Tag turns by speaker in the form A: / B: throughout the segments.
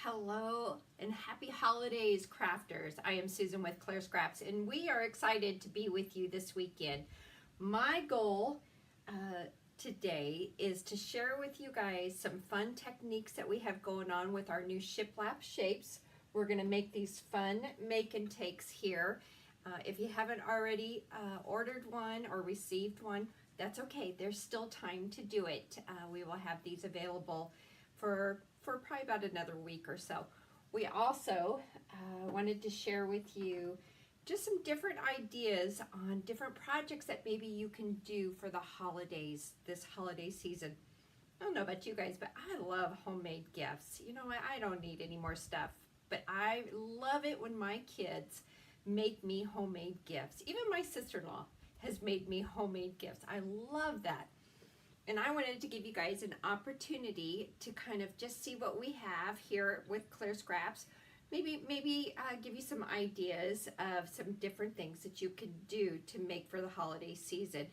A: Hello and happy holidays, crafters. I am Susan with Claire Scraps, and we are excited to be with you this weekend. My goal today is to share with you guys some fun techniques that we have going on with our new shiplap shapes. We're going to make these fun make and takes here. If you haven't already ordered one or received one, that's okay. There's still time to do it. We will have these available for probably about another week or so. We also wanted to share with you just some different ideas on different projects that maybe you can do for the holidays, this holiday season. I don't know about you guys, but I love homemade gifts. You know, I don't need any more stuff, but I love it when my kids make me homemade gifts. Even my sister-in-law has made me homemade gifts. I love that. And I wanted to give you guys an opportunity to kind of just see what we have here with Claire Scraps. Maybe give you some ideas of some different things that you can do to make for the holiday season.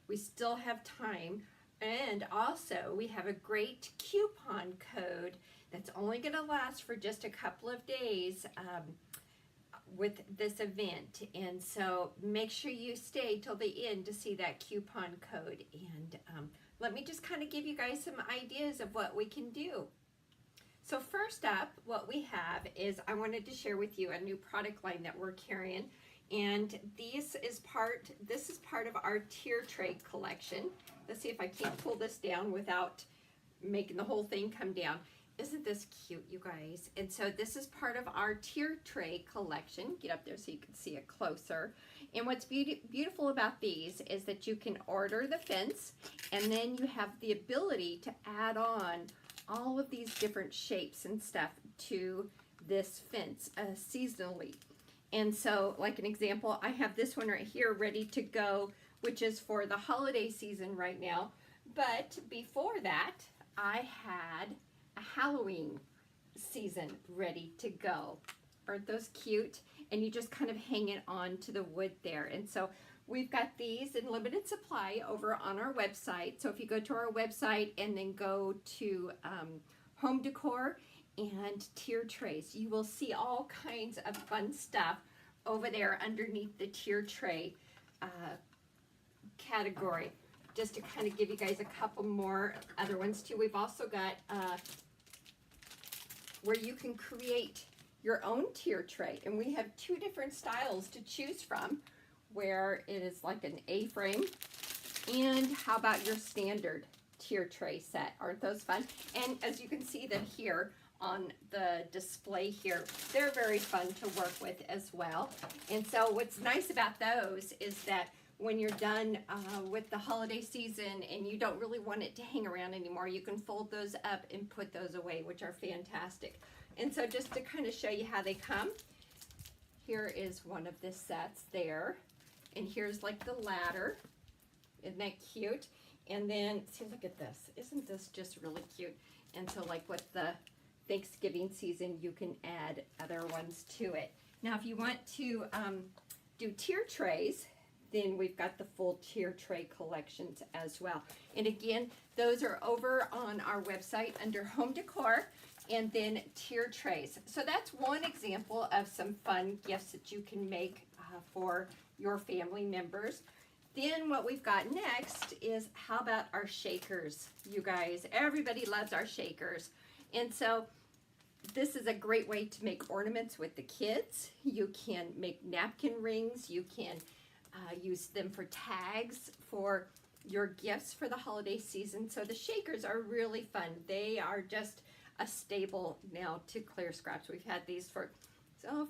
A: We still have time, and also we have a great coupon code that's only going to last for just a couple of days with this event. And so make sure you stay till the end to see that coupon code. And let me just kind of give you guys some ideas of what we can do. So first up, what we have is I wanted to share with you a new product line that we're carrying, and this is part of our tier tray collection. Let's see if I can't pull this down without making the whole thing come down. Isn't this cute, you guys? And so this is part of our tier tray collection. Get up there so you can see it closer. And what's beautiful about these is that you can order the fence, and then you have the ability to add on all of these different shapes and stuff to this fence seasonally. And so, like an example, I have this one right here ready to go, which is for the holiday season right now. But before that, I had a Halloween season ready to go. Aren't those cute? And you just kind of hang it on to the wood there. And so we've got these in limited supply over on our website. So if you go to our website and then go to home decor and tier trays, you will see all kinds of fun stuff over there underneath the tier tray category. Just to kind of give you guys a couple more other ones too. We've also got where you can create your own tier tray, and we have two different styles to choose from, where it is like an A-frame, and how about your standard tier tray set? Aren't those fun? And as you can see them here on the display here, they're very fun to work with as well. And so what's nice about those is that when you're done with the holiday season and you don't really want it to hang around anymore, you can fold those up and put those away, which are fantastic. And so just to kind of show you how they come, here is one of the sets there. And here's like the ladder. Isn't that cute? And then, see, look at this. Isn't this just really cute? And so like with the Thanksgiving season, you can add other ones to it. Now, if you want to do tier trays, then we've got the full tier tray collections as well. And again, those are over on our website under home decor and then tier trays. So that's one example of some fun gifts that you can make for your family members. Then what we've got next is, how about our shakers, you guys? Everybody loves our shakers. And so this is a great way to make ornaments with the kids. You can make napkin rings. You can use them for tags for your gifts for the holiday season. So the shakers are really fun. They are just a staple now to Claire Scraps. We've had these for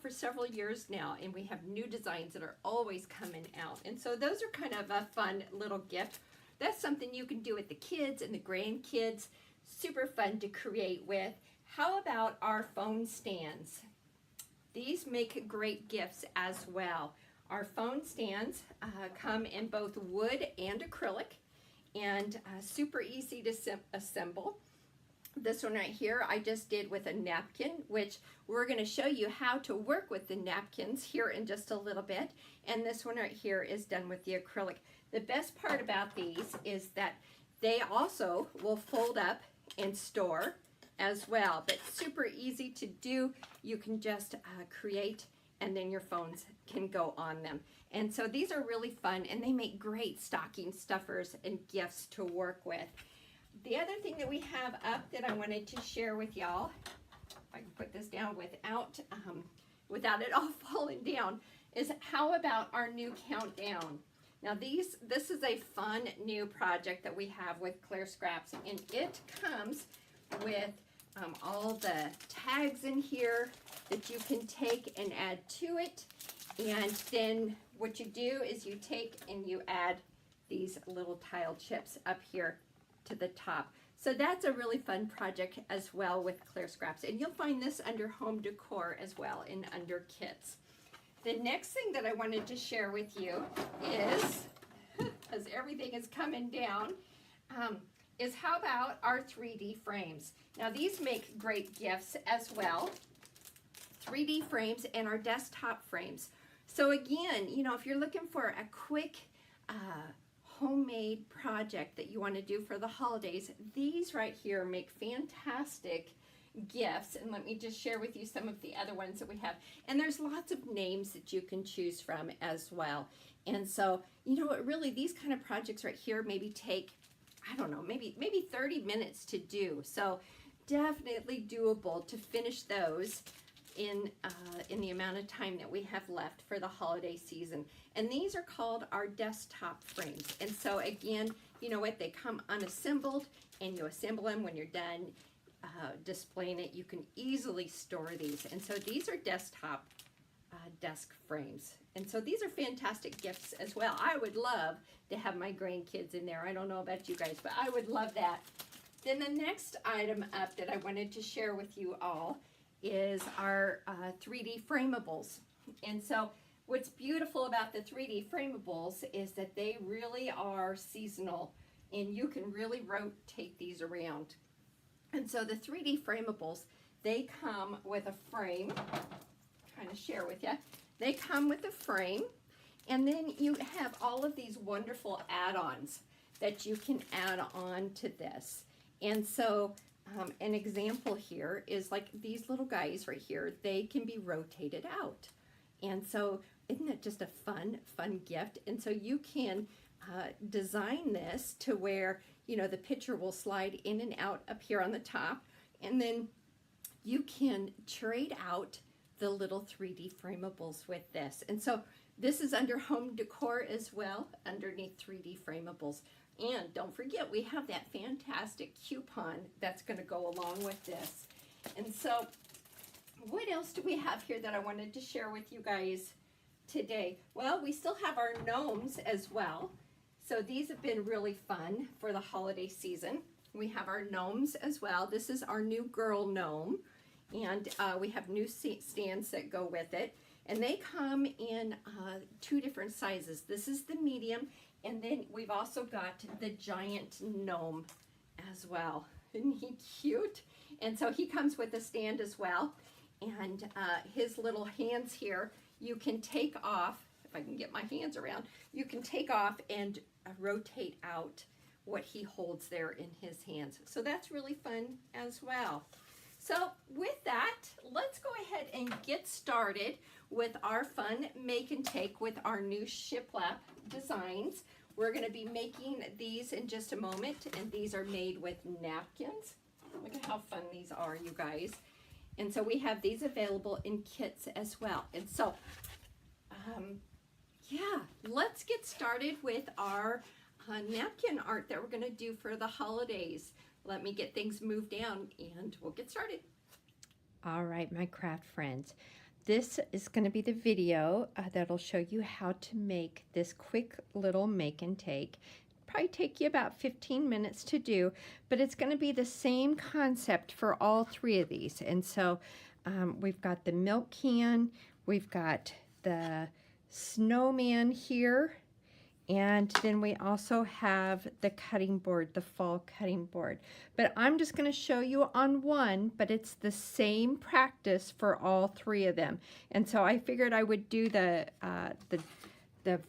A: several years now, and we have new designs that are always coming out. And so those are kind of a fun little gift. That's something you can do with the kids and the grandkids. Super fun to create with. How about our phone stands? These make great gifts as well. Our phone stands come in both wood and acrylic, and super easy to assemble. This one right here I just did with a napkin, which we're going to show you how to work with the napkins here in just a little bit. And this one right here is done with the acrylic. The best part about these is that they also will fold up and store as well, but super easy to do. You can just create, and then your phones can go on them. And so these are really fun, and they make great stocking stuffers and gifts to work with. The other thing that we have up that I wanted to share with y'all, if I can put this down without it all falling down, is how about our new countdown? Now this is a fun new project that we have with Claire Scraps, and it comes with all the tags in here that you can take and add to it. And then what you do is you take and you add these little tile chips up here to the top. So that's a really fun project as well with Claire Scraps. And you'll find this under home decor as well and under kits. The next thing that I wanted to share with you is, as everything is coming down, is how about our 3D frames. Now these make great gifts as well. 3D frames and our desktop frames. So again, you know, if you're looking for a quick homemade project that you want to do for the holidays, these right here make fantastic gifts. And let me just share with you some of the other ones that we have. And there's lots of names that you can choose from as well. And so, you know what, really these kind of projects right here maybe take, I don't know, maybe 30 minutes to do. So definitely doable to finish those in the amount of time that we have left for the holiday season. And these are called our desktop frames. And so again, you know what, they come unassembled, and you assemble them when you're done displaying it. You can easily store these. And so these are desktop desk frames. And so these are fantastic gifts as well. I would love to have my grandkids in there. I don't know about you guys, but I would love that. Then the next item up that I wanted to share with you all is our 3D framables. And so what's beautiful about the 3D framables is that they really are seasonal, and you can really rotate these around. And so the 3D framables, they come with a frame, kind of share with you. They come with a frame, and then you have all of these wonderful add-ons that you can add on to this. And so an example here is like these little guys right here. They can be rotated out. And so isn't that just a fun gift? And so you can design this to where, you know, the picture will slide in and out up here on the top, and then you can trade out the little 3D framables with this. And so this is under home decor as well, underneath 3D framables. And don't forget, we have that fantastic coupon that's going to go along with this. And so what else do we have here that I wanted to share with you guys today? Well, we still have our gnomes as well. So these have been really fun for the holiday season. We have our gnomes as well. This is our new girl gnome. And we have new stands that go with it. And they come in 2 different sizes. This is the medium, and then we've also got the giant gnome as well. Isn't he cute? And so he comes with a stand as well. And his little hands here, you can take off, if I can get my hands around, you can take off and rotate out what he holds there in his hands. So that's really fun as well. So with that, let's go ahead and get started with our fun make and take with our new shiplap designs. We're going to be making these in just a moment, and these are made with napkins. Look at how fun these are, you guys. And so we have these available in kits as well. And so, yeah, let's get started with our napkin art that we're going to do for the holidays. Let me get things moved down and we'll get started. All right, my craft friends. This is going to be the video that'll show you how to make this quick little make and take. Probably take you about 15 minutes to do, but it's going to be the same concept for all 3 of these. And so we've got the milk can, we've got the snowman here, and then we also have the cutting board, the fall cutting board. But I'm just going to show you on one, but it's the same practice for all 3 of them. And so I figured I would do the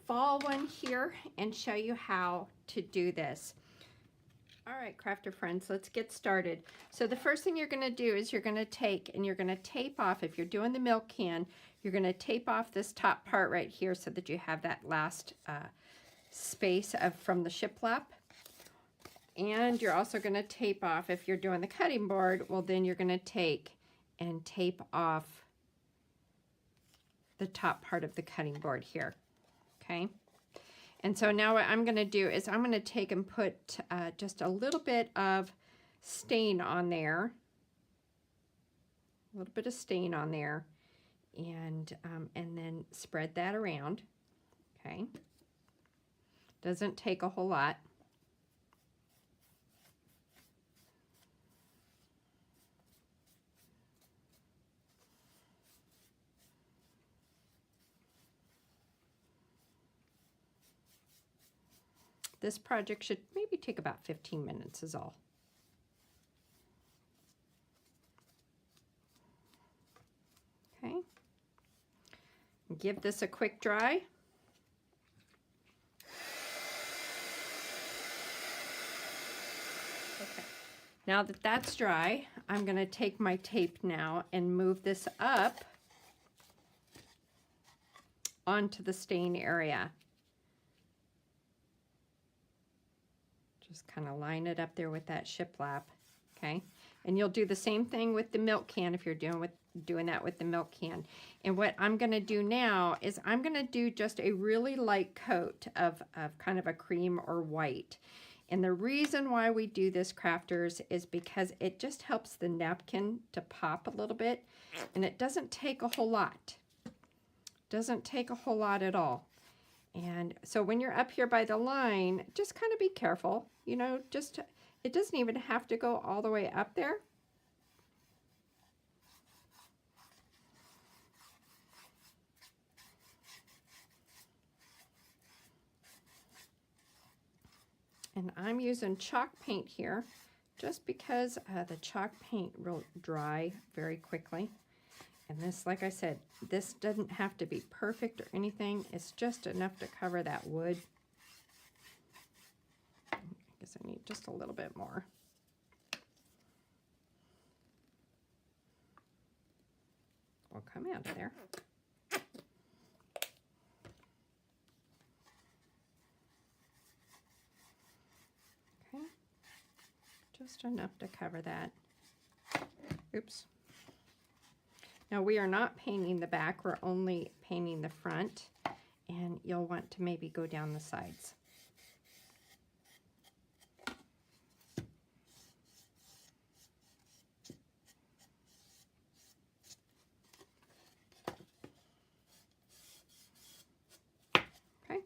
A: fall one here and show you how to do this. All right, crafter friends, let's get started. So the first thing you're going to do is you're going to take and you're going to tape off, if you're doing the milk can, you're going to tape off this top part right here so that you have that last space from the shiplap. And you're also going to tape off, if you're doing the cutting board, well then you're going to take and tape off the top part of the cutting board here, okay? And so now what I'm going to do is I'm going to take and put just a little bit of stain on there, a little bit of stain on there, and then spread that around, okay? Doesn't take a whole lot. This project should maybe take about 15 minutes is all. Okay. Give this a quick dry. Okay. Now that that's dry, I'm going to take my tape now and move this up onto the stain area. Just kind of line it up there with that shiplap, okay? And you'll do the same thing with the milk can if you're doing that with the milk can. And what I'm going to do now is I'm going to do just a really light coat of kind of a cream or white. And the reason why we do this, crafters, is because it just helps the napkin to pop a little bit, and it doesn't take a whole lot. Doesn't take a whole lot at all. And so when you're up here by the line, just kind of be careful, you know, just, it doesn't even have to go all the way up there. And I'm using chalk paint here just because the chalk paint will dry very quickly. And this, like I said, this doesn't have to be perfect or anything. It's just enough to cover that wood. I guess I need just a little bit more. Will come out of there. Okay. Just enough to cover that. Oops. Now we are not painting the back, we're only painting the front, and you'll want to maybe go down the sides. Okay.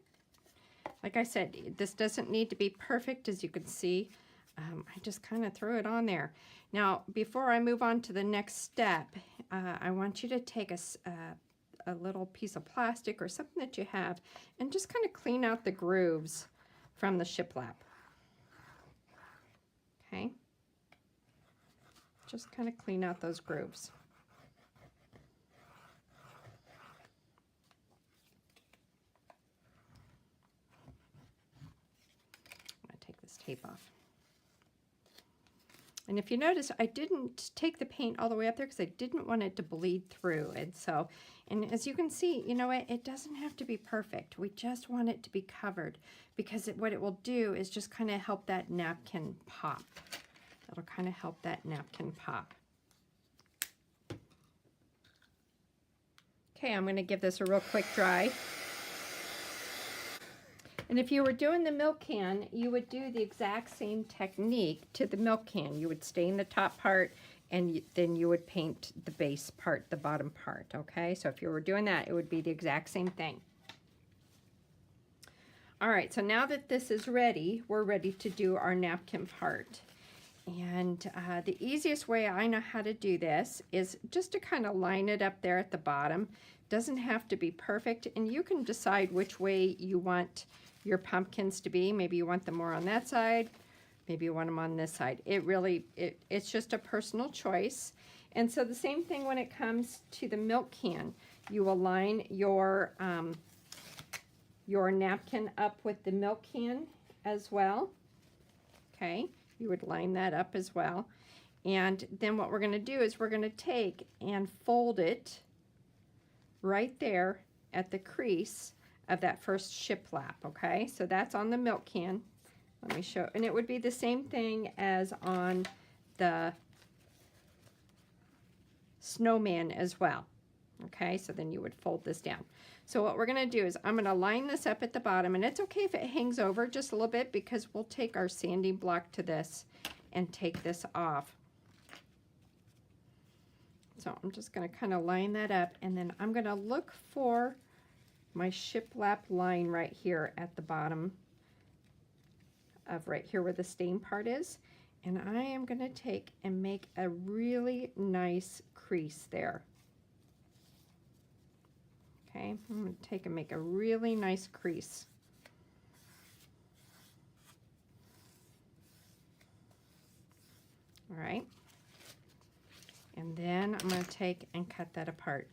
A: Like I said, this doesn't need to be perfect, as you can see. I just kind of threw it on there. Now, before I move on to the next step, I want you to take a little piece of plastic or something that you have and just kind of clean out the grooves from the shiplap. Okay? Just kind of clean out those grooves. I'm going to take this tape off. And if you notice, I didn't take the paint all the way up there because I didn't want it to bleed through. And so, and as you can see, you know what, it doesn't have to be perfect. We just want it to be covered because what it will do is just kind of help that napkin pop. That'll kind of help that napkin pop. Okay, I'm going to give this a real quick dry. And if you were doing the milk can, you would do the exact same technique to the milk can. You would stain the top part, and then you would paint the base part, the bottom part, okay? So if you were doing that, it would be the exact same thing. All right, so now that this is ready, we're ready to do our napkin part. And the easiest way I know how to do this is just to kind of line it up there at the bottom. Doesn't have to be perfect, and you can decide which way you want your pumpkins to be. Maybe you want them more on that side, maybe you want them on this side. It's just a personal choice. And so the same thing when it comes to the milk can. You align your napkin up with the milk can as well. Okay, you would line that up as well. And then what we're going to do is we're going to take and fold it right there at the crease of that first shiplap, okay? So that's on the milk can. Let me show, and it would be the same thing as on the snowman as well. Okay, so then you would fold this down. So what we're going to do is I'm going to line this up at the bottom, and it's okay if it hangs over just a little bit because we'll take our sanding block to this and take this off. So I'm just going to kind of line that up, and then I'm going to look for my shiplap line right here at the bottom of right here where the stain part is. And I am going to take and make a really nice crease there. Okay, I'm going to take and make a really nice crease. All right. And then I'm going to take and cut that apart.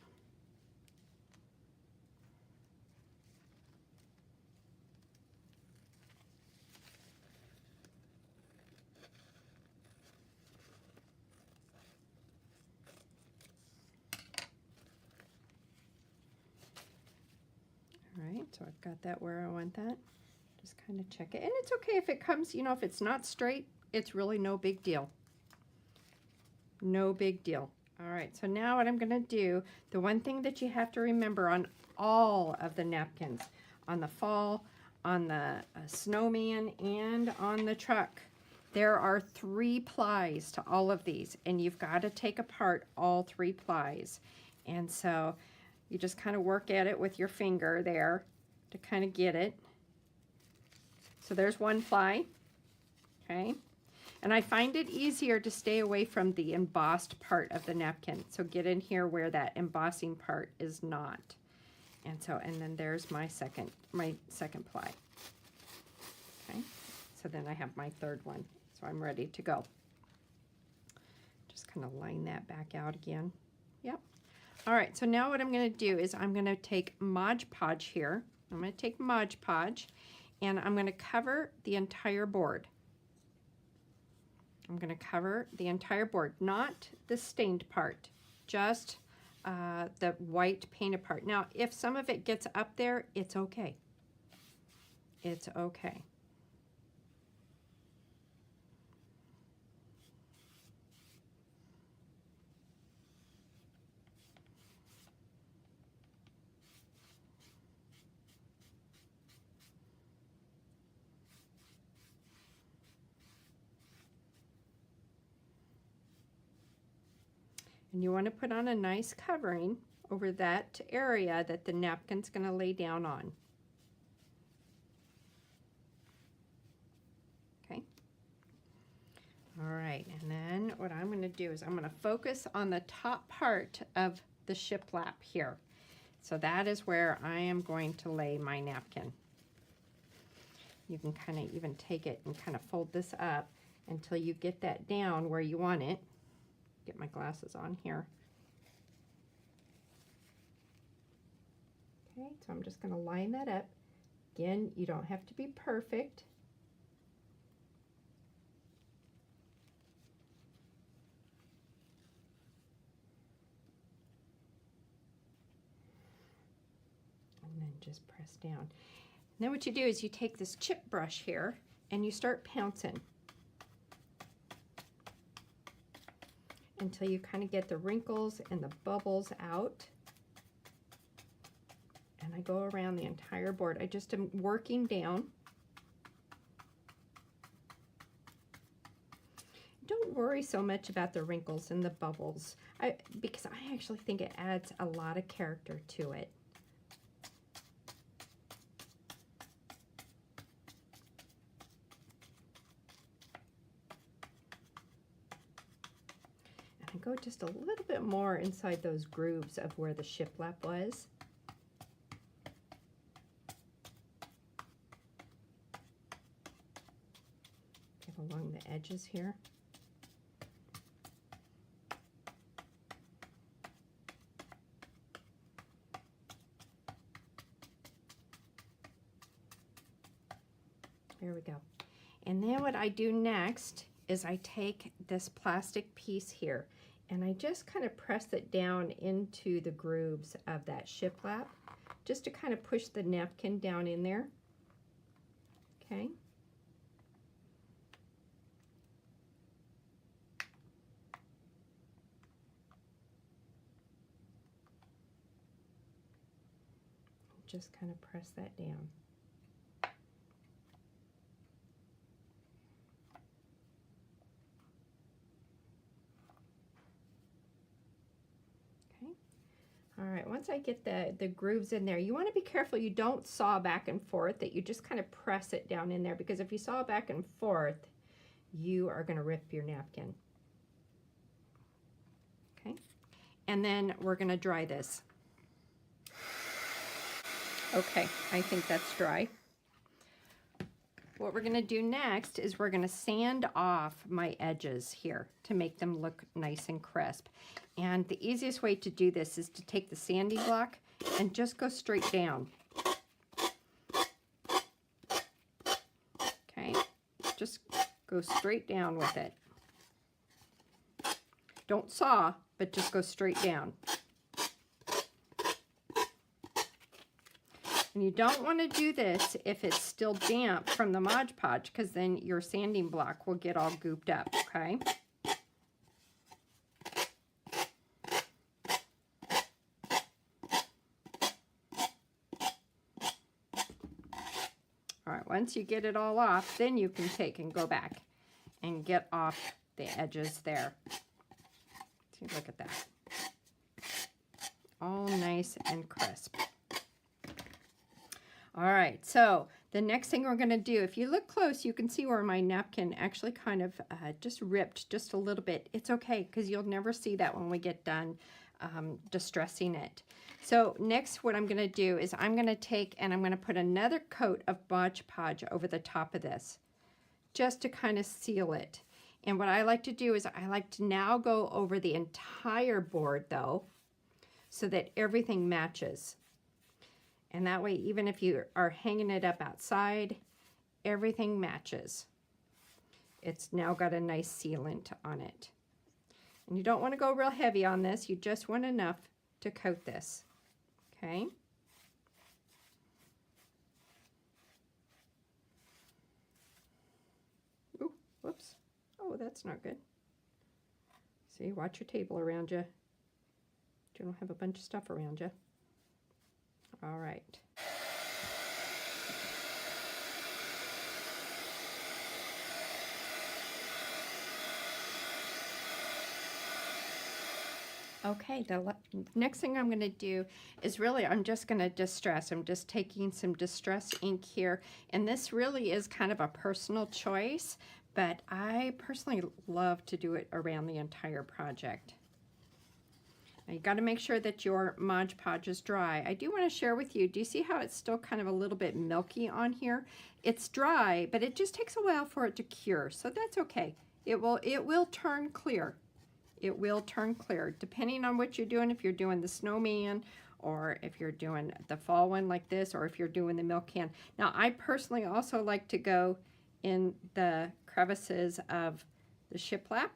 A: All right, so I've got that where I want that. Just kind of check it. And it's okay if it comes, you know, if it's not straight, it's really no big deal. No big deal. All right, so now what I'm going to do, the one thing that you have to remember on all of the napkins, on the fall, on the snowman, and on the truck, there are 3 plies to all of these, and you've got to take apart all 3 plies. And so you just kind of work at it with your finger there to kind of get it. So there's 1 ply, okay? And I find it easier to stay away from the embossed part of the napkin. So get in here where that embossing part is not. And so, and then there's my second ply. Okay, so then I have my 3rd one. So I'm ready to go. Just kind of line that back out again. Yep. All right, so now what I'm going to do is I'm going to take Mod Podge here. I'm going to take Mod Podge, and I'm going to cover the entire board. I'm going to cover the entire board, not the stained part, just the white painted part. Now, if some of it gets up there, it's okay. It's okay. And you want to put on a nice covering over that area that the napkin's going to lay down on. Okay. All right, and then what I'm going to do is I'm going to focus on the top part of the shiplap here. So that is where I am going to lay my napkin. You can kind of even take it and kind of fold this up until you get that down where you want it. Get my glasses on here. Okay, so I'm just going to line that up. Again, you don't have to be perfect. And then just press down. And then what you do is you take this chip brush here and you start pouncing until you kind of get the wrinkles and the bubbles out. And I go around the entire board. I just am working down. Don't worry so much about the wrinkles and the bubbles because I actually think it adds a lot of character to it. And I go just a little bit more inside those grooves of where the shiplap was. Get along the edges here. There we go. And then what I do next is I take this plastic piece here and I just kind of press it down into the grooves of that shiplap, just to kind of push the napkin down in there. Okay. Just kind of press that down. Okay. All right, once I get the grooves in there, you want to be careful you don't saw back and forth, that you just kind of press it down in there, because if you saw back and forth, you are going to rip your napkin. Okay, and then we're going to dry this. Okay, I think that's dry. What we're going to do next is we're going to sand off my edges here to make them look nice and crisp. And the easiest way to do this is to take the sanding block and just go straight down. Okay, just go straight down with it. Don't saw, but just go straight down. And you don't want to do this if it's still damp from the Mod Podge, because then your sanding block will get all gooped up, okay? All right, once you get it all off, then you can take and go back and get off the edges there. See, look at that. All nice and crisp. All right, so the next thing we're going to do, if you look close, you can see where my napkin actually kind of just ripped just a little bit. It's okay, because you'll never see that when we get done distressing it. So next what I'm going to do is I'm going to take and I'm going to put another coat of Mod Podge over the top of this, just to kind of seal it. And what I like to do is I like to now go over the entire board, though, so that everything matches. And that way, even if you are hanging it up outside, everything matches. It's now got a nice sealant on it. And you don't want to go real heavy on this. You just want enough to coat this. Okay? Ooh, whoops. Oh, that's not good. See, watch your table around you. You don't have a bunch of stuff around you. All right. Okay, the next thing I'm going to do is really, I'm just going to distress. I'm just taking some distress ink here, and this really is kind of a personal choice, but I personally love to do it around the entire project. Now you got to make sure that your Mod Podge is dry. I do want to share with you, do you see how it's still kind of a little bit milky on here? It's dry, but it just takes a while for it to cure, so that's okay. It will turn clear. It will turn clear, depending on what you're doing, if you're doing the snowman, or if you're doing the fall one like this, or if you're doing the milk can. Now, I personally also like to go in the crevices of the shiplap.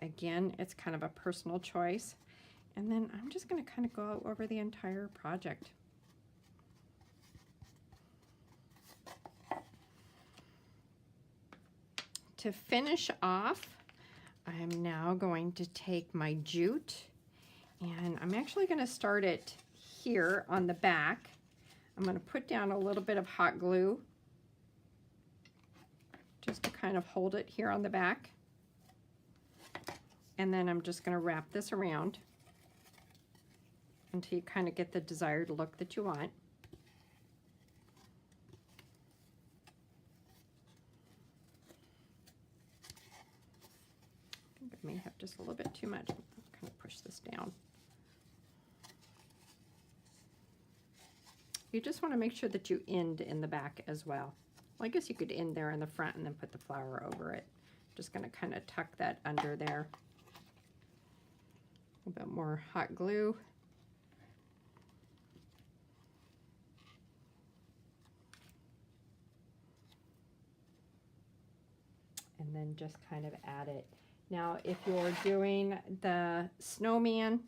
A: Again, it's kind of a personal choice. And then I'm just going to kind of go over the entire project. To finish off, I'm now going to take my jute, and I'm actually going to start it here on the back. I'm going to put down a little bit of hot glue just to kind of hold it here on the back. And then I'm just going to wrap this around until you kind of get the desired look that you want. I think I may have just a little bit too much. I'll kind of push this down. You just want to make sure that you end in the back as well. Well, I guess you could end there in the front and then put the flower over it. Just going to kind of tuck that under there. A bit more hot glue. and then just kind of add it. Now, if you're doing the snowman,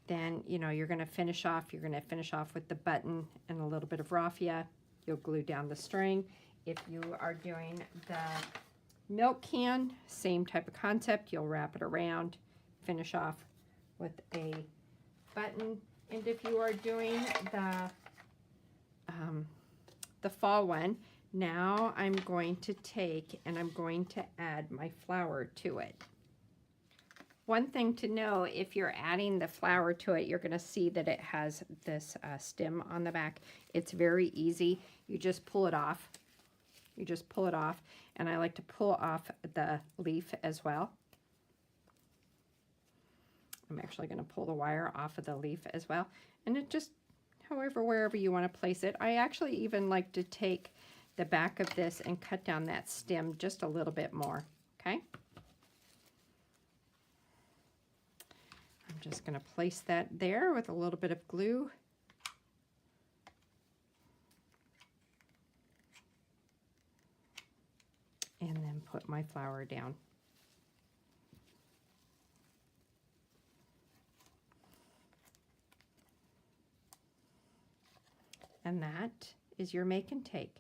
A: then, you know, you're going to finish off with the button and a little bit of raffia. You'll glue down the string. If you are doing the milk can, same type of concept. You'll wrap it around, finish off with a button. And if you are doing the fall one, now I'm going to take and I'm going to add my flower to it. One thing to know, if you're adding the flower to it, you're going to see that it has this stem on the back. It's very easy. You just pull it off. You just pull it off, and I like to pull off the leaf as well. I'm actually going to pull the wire off of the leaf as well, and it just, however, wherever you want to place it. I actually even like to take the back of this and cut down that stem just a little bit more, okay? I'm just going to place that there with a little bit of glue. And then put my flower down. And that is your make and take.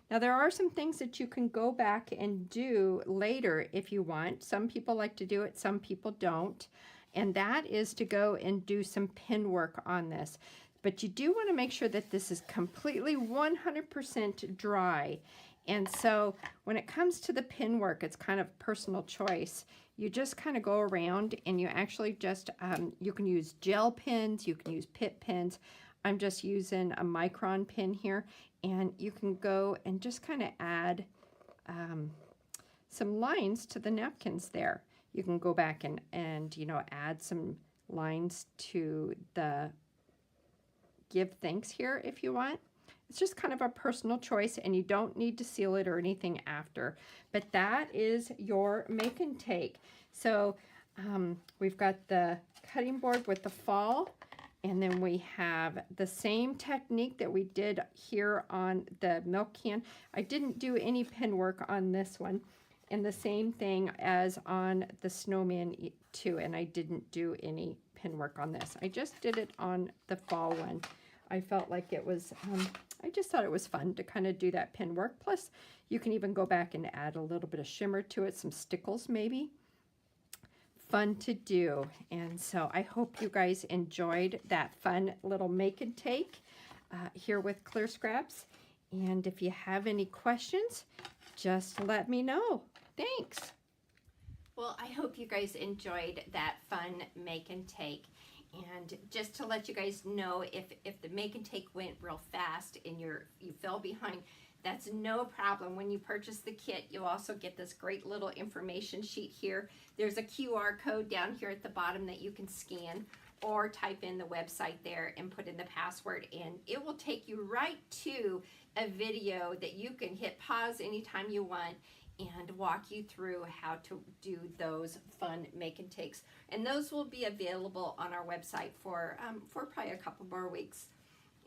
A: Now there are some things that you can go back and do later if you want. Some people like to do it, some people don't. And that is to go and do some pin work on this. But you do want to make sure that this is completely 100% dry. And so when it comes to the pin work, it's kind of personal choice. You just kind of go around and you actually just, you can use gel pins, you can use pit pins. I'm just using a micron pin here, and you can go and just kind of add some lines to the napkins there. You can go back and you know, add some lines to the give thanks here if you want. It's just kind of a personal choice, and you don't need to seal it or anything after. But that is your make and take. So we've got the cutting board with the fall, and then we have the same technique that we did here on the milk can. I didn't do any pin work on this one, and the same thing as on the snowman too, and I didn't do any pin work on this. I just did it on the fall one. I felt like it was, I just thought it was fun to kind of do that pin work. Plus, you can even go back and add a little bit of shimmer to it, some stickles maybe. Fun to do. And so I hope you guys enjoyed that fun little make and take here with Clear Scraps. And if you have any questions, just let me know. Thanks. Well, I hope you guys enjoyed that fun make and take. And just to let you guys know, if the make and take went real fast and you fell behind, that's no problem. When you purchase the kit, you'll also get this great little information sheet here. There's a QR code down here at the bottom that you can scan or type in the website there and put in the password, and it will take you right to a video that you can hit pause anytime you want and walk you through how to do those fun make and takes. And those will be available on our website for probably a couple more weeks.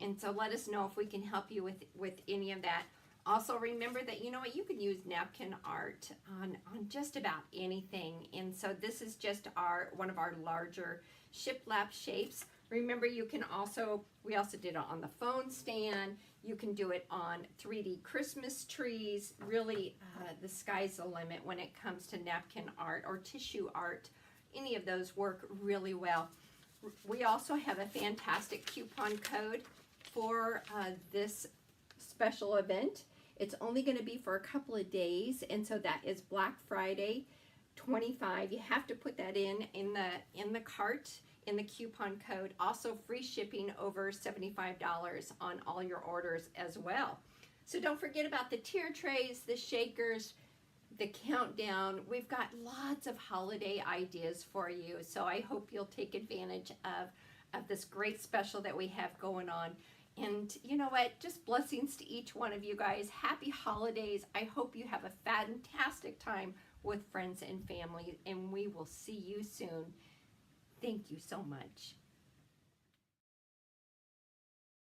A: And so let us know if we can help you with any of that. Also remember that, you know what, you can use napkin art on just about anything. And so this is just one of our larger shiplap shapes. Remember, you can also, we also did it on the phone stand. You can do it on 3D Christmas trees. Really, the sky's the limit when it comes to napkin art or tissue art. Any of those work really well. We also have a fantastic coupon code for this special event. It's only going to be for a couple of days, and so that is Black Friday 25. You have to put that in the cart, in the coupon code. Also free shipping over $75 on all your orders as well. So don't forget about the tier trays, the shakers, the countdown. We've got lots of holiday ideas for you, so I hope you'll take advantage of this great special that we have going on. And you know what, just blessings to each one of you guys. Happy holidays. I hope you have a fantastic time with friends and family, and we will see you soon. Thank you so much.